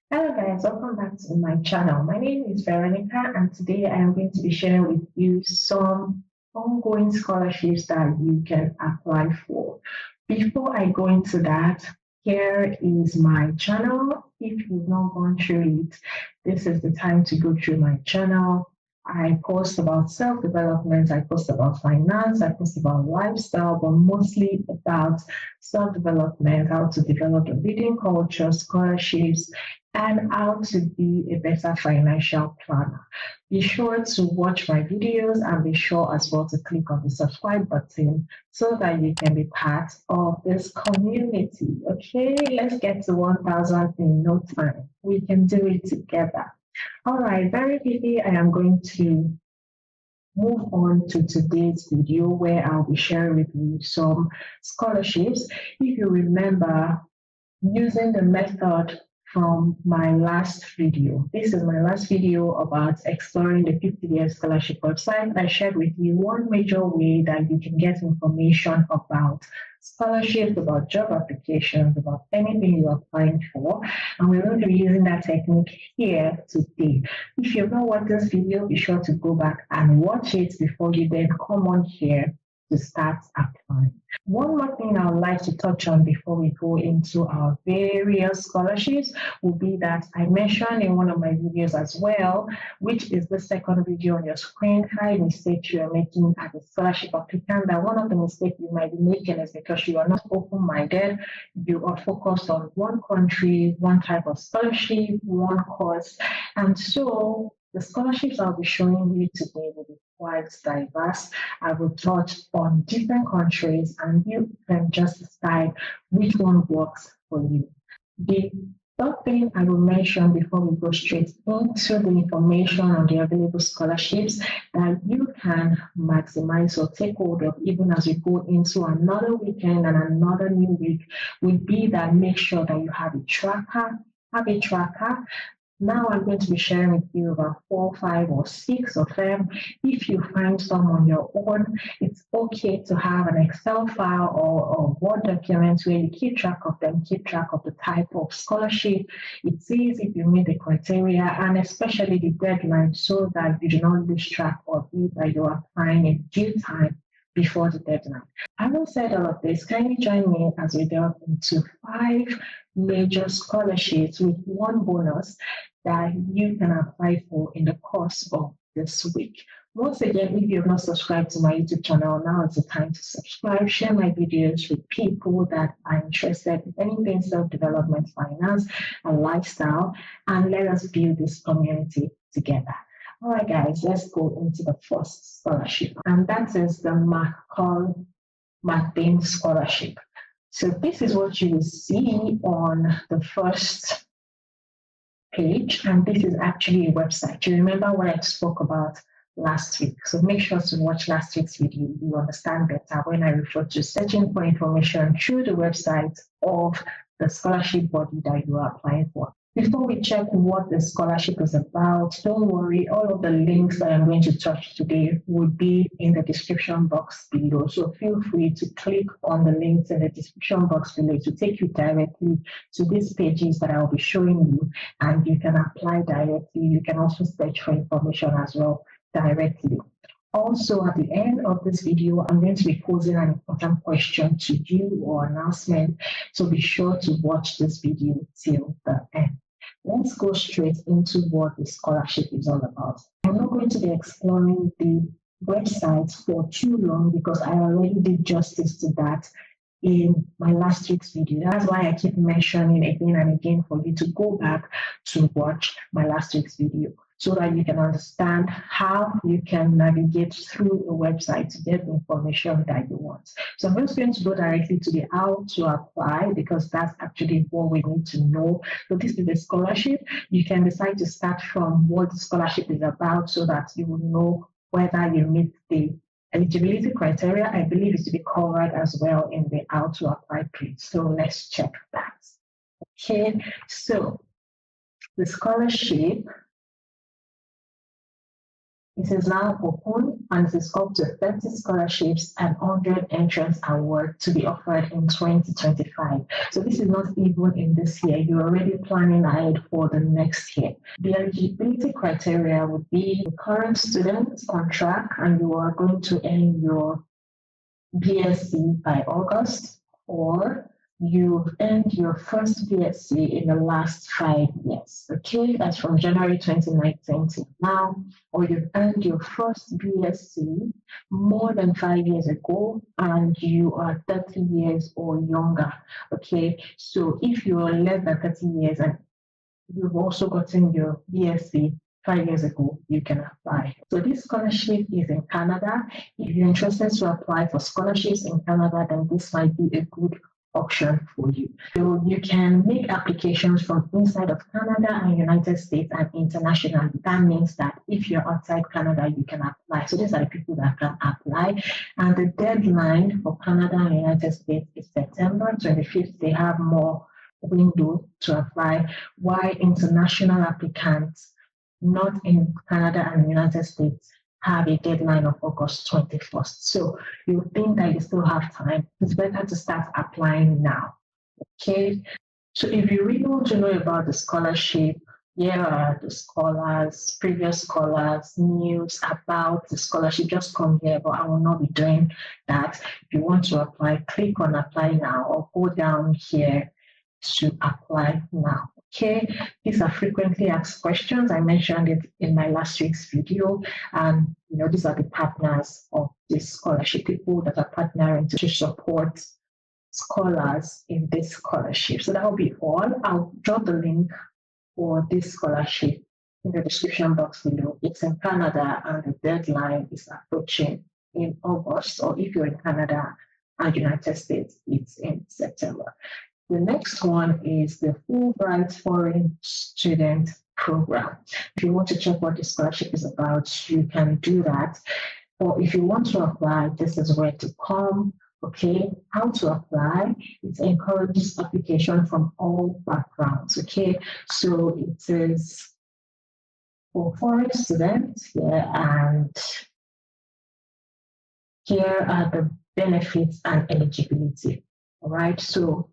Hello guys, welcome back to my channel. My name is Veronica and today I am going to be sharing with you some ongoing scholarships that you can apply for. Before I go into that, here is my channel. If you've not gone through it, this is the time to go through my channel. I post about self-development, I post about finance, I post about lifestyle, but mostly about self-development, how to develop a leading culture, scholarships, and how to be a better financial planner. Be sure to watch my videos and be sure as well to click on the subscribe button so that you can be part of this community. Okay, let's get to 1,000 in no time. We can do it together. All right, very quickly, I am going to move on to today's video where I'll be sharing with you some scholarships. If you remember, using the method from my last video. This is my last video about exploring the PTDF scholarship website. I shared with you one major way that you can get information about scholarships, about job applications, about anything you're applying for. And we're going to be using that technique here today. If you've not watched this video, be sure to go back and watch it before you then come on here to start applying. One more thing I would like to touch on before we go into our various scholarships would be that I mentioned in one of my videos as well, which is the second video on your screen, high mistakes you are making as a scholarship applicant. That one of the mistakes you might be making is because you are not open-minded, you are focused on one country, one type of scholarship, one course, and so the scholarships I'll be showing you today will be quite diverse. I will touch on different countries and you can just decide which one works for you. The third thing I will mention before we go straight into the information on the available scholarships that you can maximize or take hold of even as we go into another weekend and another new week would be that make sure that you have a tracker. Have a tracker. Now I'm going to be sharing with you about 4, 5, or 6 of them. If you find some on your own, it's okay to have an Excel file or Word document where you keep track of them, keep track of the type of scholarship. It says if you meet the criteria and especially the deadline so that you do not lose track of it, that you are applying in due time before the deadline. Having said all of this, kindly join me as we delve into 5 major scholarships with one bonus that you can apply for in the course of this week. Once again, if you have not subscribed to my YouTube channel, now is the time to subscribe, share my videos with people that are interested in anything self-development, finance, and lifestyle, and let us build this community together. All right, guys, let's go into the first scholarship, and that is the McBain Scholarship. So this is what you will see on the first page, and this is actually a website. You remember what I spoke about last week. So make sure to watch last week's video. You understand better when I refer to searching for information through the website of the scholarship body that you are applying for. Before we check what the scholarship is about, don't worry, all of the links that I'm going to touch today will be in the description box below. So feel free to click on the links in the description box below to take you directly to these pages that I'll be showing you, and you can apply directly. You can also search for information as well directly. Also, at the end of this video, I'm going to be posing an important question to you or announcement. So be sure to watch this video till the end. Let's go straight into what the scholarship is all about. I'm not going to be exploring the website for too long because I already did justice to that in my last week's video. That's why I keep mentioning again and again for you to go back to watch my last week's video so that you can understand how you can navigate through a website to get the information that you want. So I'm just going to go directly to the how to apply because that's actually what we need to know. So this is the scholarship. You can decide to start from what the scholarship is about so that you will know whether you meet the eligibility criteria. I believe is to be covered as well in the how to apply page. So let's check that. Okay, so the scholarship It is now open and it is up to 30 scholarships and 100 entrance awards to be offered in 2025. So this is not even in this year. You're already planning ahead for the next year. The eligibility criteria would be the current student on track and you are going to end your BSc by August, or you've earned your first BSc in the last 5 years. Okay, that's from January 2019 to now, or you've earned your first BSc more than 5 years ago and you are 30 years or younger. Okay, so if you are less than 30 years and you've also gotten your BSc 5 years ago, you can apply. So this scholarship is in Canada. If you're interested to apply for scholarships in Canada, then this might be a good option for you. So you can make applications from inside of Canada and United States and internationally. That means that if you're outside Canada, you can apply. So these are the people that can apply. And the deadline for Canada and United States is September 25th. They have more window to apply, while international applicants not in Canada and the United States have a deadline of August 21st. So you think that you still have time. It's better to start applying now. Okay. So if you really want to know about the scholarship, here are the scholars, previous scholars, news about the scholarship, just come here, but I will not be doing that. If you want to apply, click on apply now or go down here to apply now. Okay, these are frequently asked questions. I mentioned it in my last week's video, and these are the partners of this scholarship, people that are partnering to support scholars in this scholarship. So that will be all. I'll drop the link for this scholarship in the description box below. It's in Canada, and the deadline is approaching in August, or if you're in Canada and United States, it's in September. The next one is the Fulbright Foreign Student Program. If you want to check what the scholarship is about, you can do that. Or if you want to apply, this is where to come. Okay, how to apply? It encourages application from all backgrounds. Okay, so it is for foreign students, and here are the benefits and eligibility. All right, so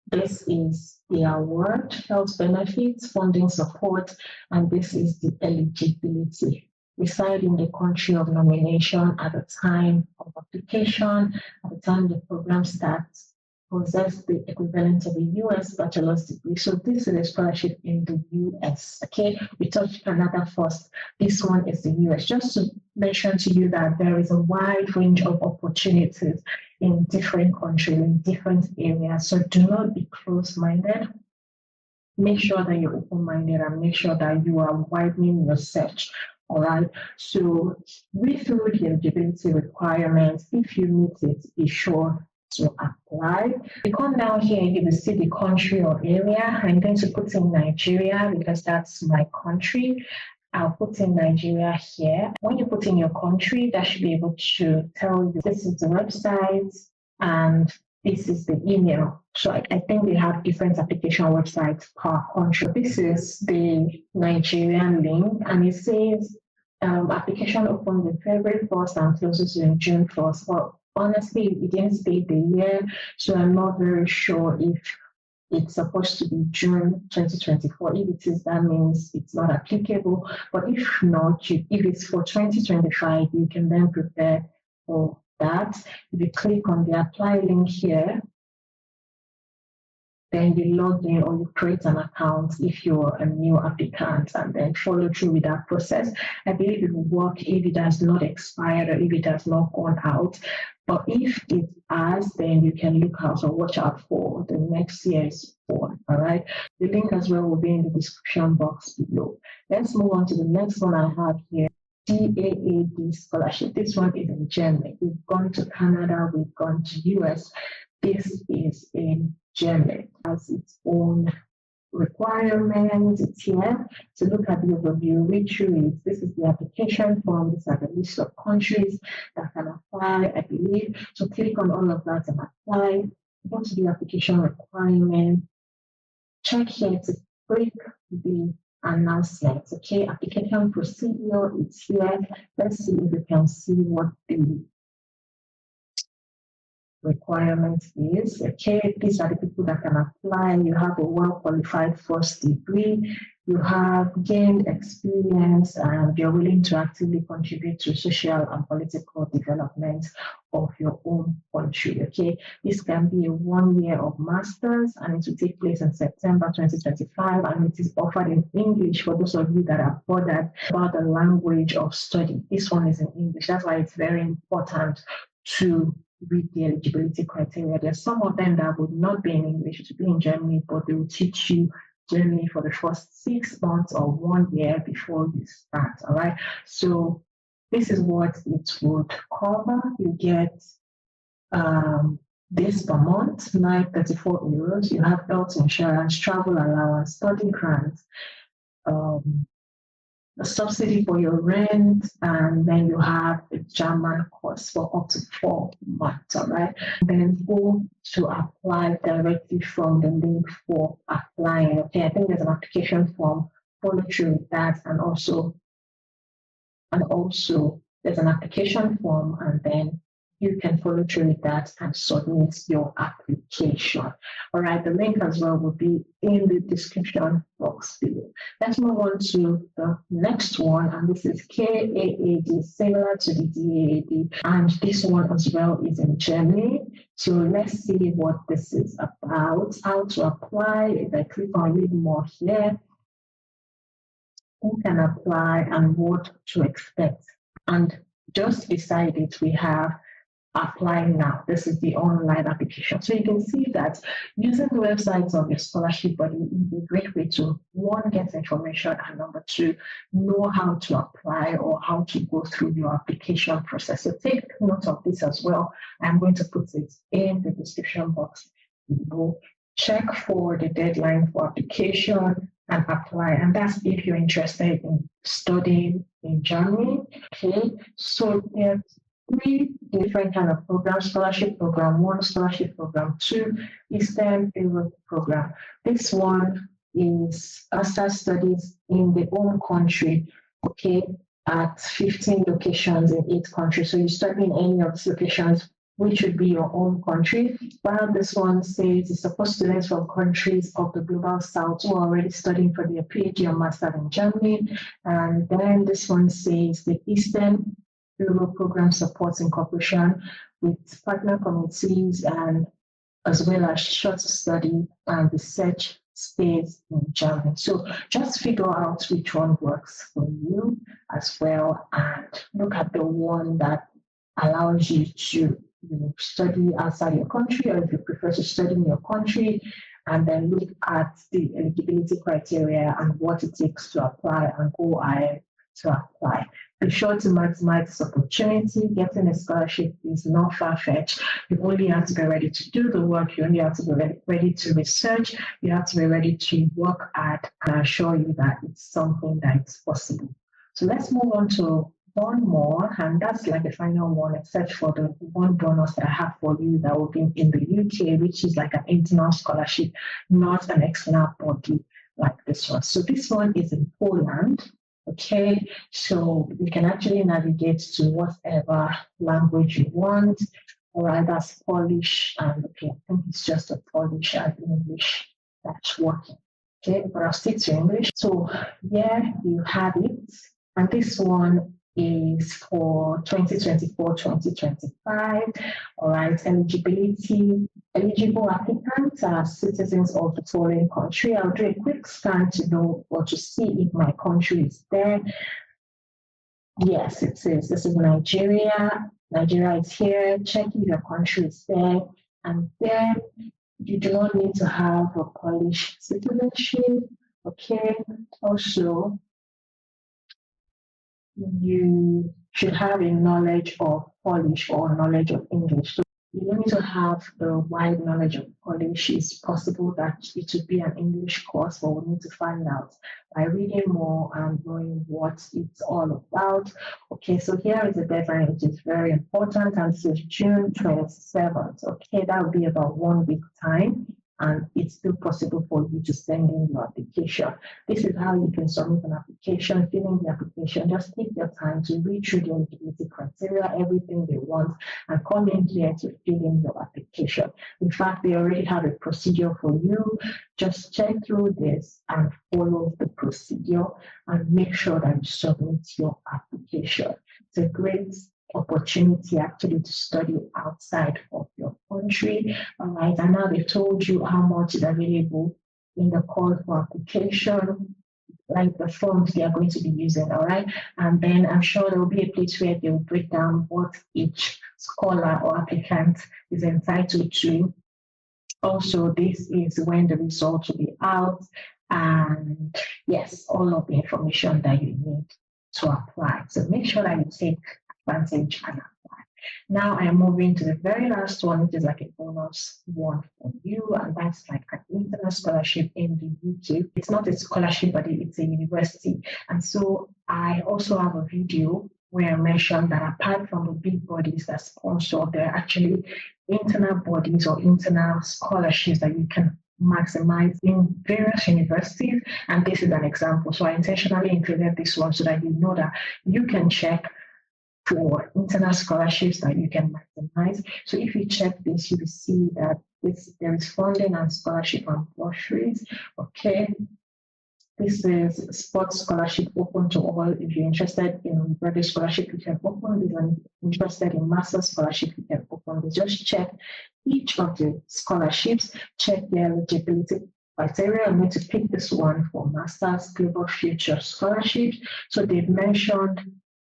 this is the award, health benefits, funding support, and this is the eligibility. Reside in the country of nomination at the time of application, at the time the program starts, possess the equivalent of a US bachelor's degree. So this is a scholarship in the US. Okay, we touched Canada first. This one is the US. Just to mention to you that there is a wide range of opportunities in different countries, in different areas. So do not be close-minded. Make sure that you're open-minded and make sure that you are widening your search. All right. So read through the eligibility requirements. If you meet it, be sure to apply. You come down here, you will see the country or area. I'm going to put in Nigeria because that's my country. I'll put in Nigeria here. When you put in your country, that should be able to tell you this is the website and this is the email. So I think they have different application websites per country. This is the Nigerian link, and it says application opened in February 1st and closes in June 1st. But honestly, it didn't state the year, so I'm not very sure if it's supposed to be June 2024. If it is, that means it's not applicable. But if not, if it's for 2025, you can then prepare for that. If you click on the apply link here, then you log in or you create an account if you're a new applicant and then follow through with that process. I believe it will work if it has not expired or if it has not gone out. But if it has, then you can look out or watch out for the next year's one. All right. The link as well will be in the description box below. Let's move on to the next one I have here. DAAD scholarship. This one is in Germany. We've gone to Canada, we've gone to US. This is in Germany. It has its own requirements. It's here. So look at the overview, read through it. This is the application form. These are the list of countries that can apply, I believe. So click on all of that and apply. Go to the application requirement. Check here to click the announcement. Okay, application procedure is here. Let's see if we can see what the requirement is. Okay, these are the people that can apply. You have a well-qualified first degree, you have gained experience, and you're willing to actively contribute to social and political development of your own country. Okay, this can be a 1 year of master's, and it will take place in September 2025, and it is offered in English for those of you that are bothered about the language of study. This one is in English. That's why it's very important to read the eligibility criteria. There's some of them that would not be in English, it would be in Germany, but they will teach you Germany for the first 6 months or 1 year before you start. All right. So this is what it would cover. You get this per month, 934 euros. You have health insurance, travel allowance, study grants, a subsidy for your rent, and then you have a German course for up to 4 months, all right? Then go to apply directly from the link for applying. Okay, I think there's an application form, follow through with that, and also there's an application form, and then you can follow through with that and submit your application. All right, the link as well will be in the description box below. Let's move on to the next one, and this is KAAD, similar to the DAAD, and this one as well is in Germany. So let's see what this is about, how to apply. If I click on read more here, who can apply and what to expect. And just beside it, we have apply now. This is the online application. So you can see that using the websites of your scholarship body is a great way to, one, get information, and number two, know how to apply or how to go through your application process. So take note of this as well. I'm going to put it in the description box below. Check for the deadline for application and apply. And that's if you're interested in studying in Germany. Okay, so there's 3 different kind of programs: scholarship program 1, scholarship program 2, Eastern Europe program. This one is master studies in the home country, okay, at 15 locations in 8 countries. So you study in any of these locations, which would be your own country. While this one says it's supposed students from countries of the global south who are already studying for their PhD or master in Germany. And then this one says the Eastern Euro program supports incorporation with partner committees and as well as short study and research stays in Germany. So just figure out which one works for you as well, and look at the one that allows you to study outside your country, or if you prefer to study in your country, and then look at the eligibility criteria and what it takes to apply and go ahead to apply. Be sure to maximize this opportunity. Getting a scholarship is not far-fetched. You only have to be ready to do the work. You only have to be ready to research. You have to be ready to work at, and I assure you that it's something that is possible. So let's move on to one more, and that's like the final one, except for the one bonus that I have for you that will be in the UK, which is like an internal scholarship, not an external body like this one. So this one is in Poland. Okay, so you can actually navigate to whatever language you want. All right, that's Polish, and okay, I think it's just a Polish and English that's working. Okay, but I'll stick to English. So yeah, you have it, and this one is for 2024-2025. All right, eligible applicants are citizens of the following country. I'll do a quick scan to know or to see if my country is there. Yes, it is. This is Nigeria. Nigeria is here. Check if your country is there. And then you do not need to have a Polish citizenship. Okay. Also, you should have a knowledge of Polish or knowledge of English. So you don't need to have the wide knowledge of Polish. It's possible that it would be an English course, but we need to find out by reading more and knowing what it's all about. Okay, so here is the deadline, which is very important, and this is June 27th. Okay, that will be about 1 week time. and it's still possible for you to send in your application. This is how you can submit an application, fill in the application. Just take your time to read through the eligibility criteria, everything they want, and come in here to fill in your application. In fact, they already have a procedure for you. Just check through this and follow the procedure and make sure that you submit your application. It's a great opportunity actually to study outside of your country. All right, and now they've told you how much is available in the call for application, like the forms they are going to be using. All right, and then I'm sure there will be a place where they will break down what each scholar or applicant is entitled to. Also, this is when the results will be out, and yes, all of the information that you need to apply. So make sure that you take advantage and apply. Now I am moving to the very last one, which is like a bonus one for you, and that's like an international scholarship in the UK. It's not a scholarship, but it's a university. And so I also have a video where I mentioned that apart from the big bodies that sponsor, there are actually internal bodies or internal scholarships that you can maximize in various universities. And this is an example. So I intentionally included this one so that you know that you can check for internal scholarships that you can maximize. So if you check this, you will see that there is funding and scholarship and bursaries. Okay. This is sports scholarship open to all. If you're interested in graduate scholarship, you can open this. And interested in master's scholarship, you can open this. Just check each of the scholarships, check their eligibility criteria. I'm going to pick this one for master's global future scholarships. So they've mentioned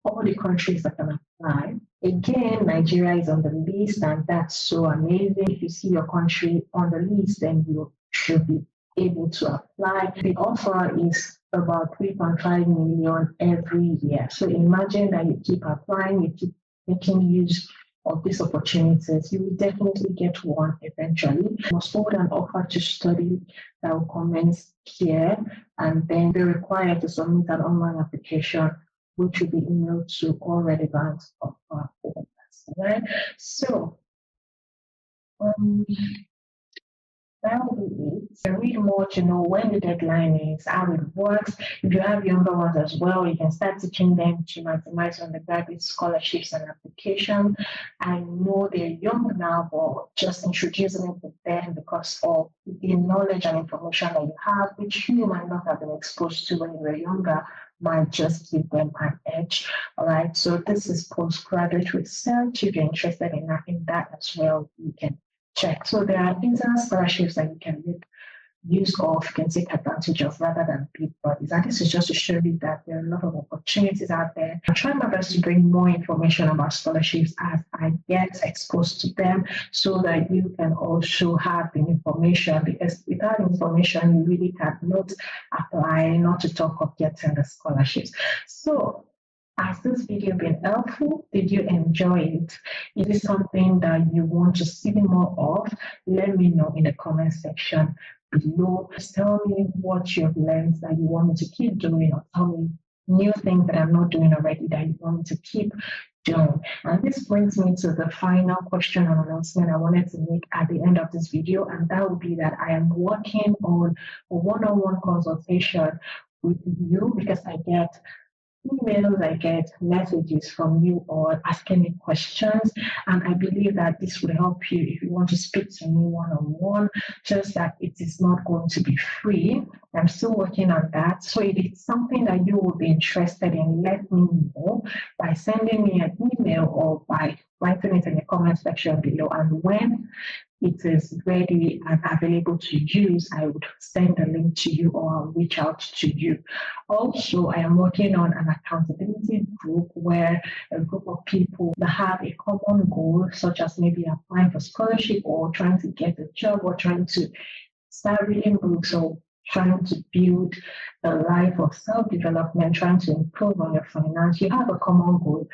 all the countries that can apply. Again, Nigeria is on the list, and that's so amazing. If you see your country on the list, then you should be able to apply. The offer is about 3.5 million every year. So imagine that you keep applying, you keep making use of these opportunities, you will definitely get one eventually. You must hold an offer to study that will commence here, and then be required to submit an online application, which will be emailed to all relevant offer holders. Right? So that will be it. So read more to know when the deadline is, how it works. If you have younger ones as well, you can start teaching them to maximize undergraduate scholarships and applications. I know they're young now, but just introducing it to them because of the knowledge and information that you have, which you might not have been exposed to when you were younger, might just give them an edge. All right. So this is postgraduate research. If you're interested in that as well, you can check. So there are internal scholarships that you can make use of, you can take advantage of rather than big bodies. And this is just to show you that there are a lot of opportunities out there. I'm trying my best to bring more information about scholarships as I get exposed to them so that you can also have the information, because without information, you really cannot apply, not to talk of getting the scholarships. So has this video been helpful? Did you enjoy it? Is it something that you want to see more of? Let me know in the comment section below. Just tell me what you've learned that you want me to keep doing, or tell me new things that I'm not doing already that you want me to keep doing. And this brings me to the final question and announcement I wanted to make at the end of this video, and that would be that I am working on a one-on-one consultation with you, because I get emails, I get messages from you all asking me questions, and I believe that this will help you if you want to speak to me one-on-one, just that it is not going to be free. I'm still working on that. So if it's something that you will be interested in, let me know by sending me an email or by writing it in the comment section below. And when it is ready and available to use, I would send a link to you or I'll reach out to you. Also, I am working on an accountability group where a group of people that have a common goal, such as maybe applying for scholarship or trying to get a job or trying to start reading books or trying to build a life of self-development, trying to improve on your finance. You have a common goal.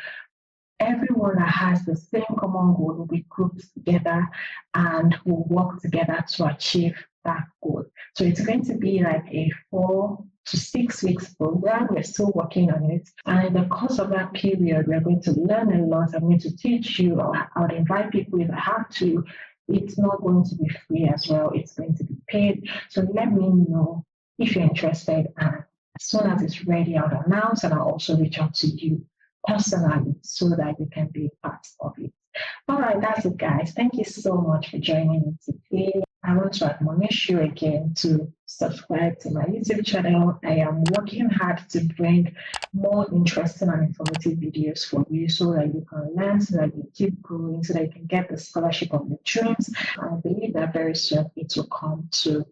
Everyone that has the same common goal will be grouped together and will work together to achieve that goal. So it's going to be like a 4 to 6 weeks program. We're still working on it. And in the course of that period, we're going to learn a lot. I'm going to teach you, or I would invite people if I have to It's not going to be free as well. It's going to be paid. So let me know if you're interested. And as soon as it's ready, I'll announce and I'll also reach out to you personally so that you can be part of it. All right, that's it, guys. Thank you so much for joining me today. I want to admonish you again to subscribe to my YouTube channel. I am working hard to bring more interesting and informative videos for you so that you can learn, so that you keep growing, so that you can get the scholarship of your dreams. I believe that very soon it will come to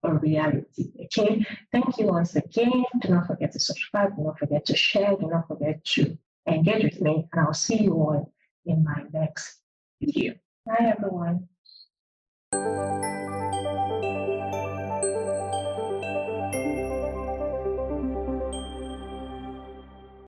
a reality. Okay. Thank you once again. Do not forget to subscribe. Do not forget to share. Do not forget to engage with me. And I'll see you all in my next video. Bye, everyone.